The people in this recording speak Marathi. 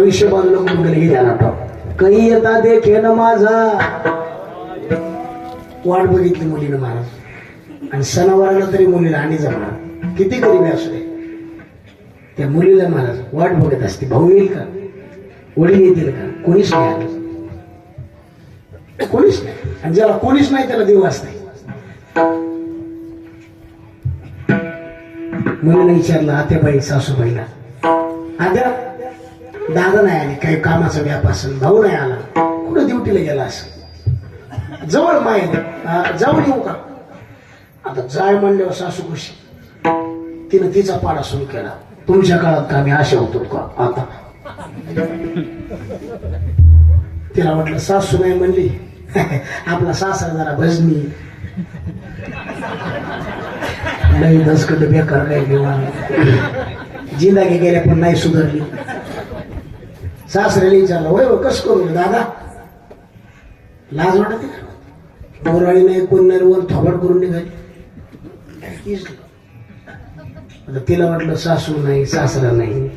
विषय बाजूला करून गेले हे ध्यानात ठेव. काही येता देखे न माझा वाट बघितली मुलीनं महाराज आणि सणावाराला तरी मुलीला आणि जमणार किती गरीबी असू दे त्या मुलीला महाराज वाट बघत असते. भाऊ येईल का, वडील येतील का, कोणीच नाही आलं, कोणीच नाही. आणि ज्याला कोणीच नाही त्याला देव असते. मुलीने विचारलं आत्याबाई सासूबाईला, आद्या दादा नाही आले, काही कामाचा व्याप असेल, भाऊ नाही आला, कुठं ड्युटीला गेला असं, जवळ माय जाऊन येऊ का. आता जाय म्हणल्यावर सासू खुशी. तिनं तिचा पाडा सुरू केला. तुमच्या काळात का आम्ही असे होतो का आता. तिला म्हटलं सासू नाही म्हणली आपला सासरा जरा भजनी नाही दसकट बेकार काय घेऊन जिंदागी गेल्या पण नाही सुधारली. सासऱ्याला विचारलं होय हो कस करू दादा, लाज वाटत बोराळी नाही कोण नाही वर थोबड करून निघाली. तिला वाटलं सासू नाही सासरा नाही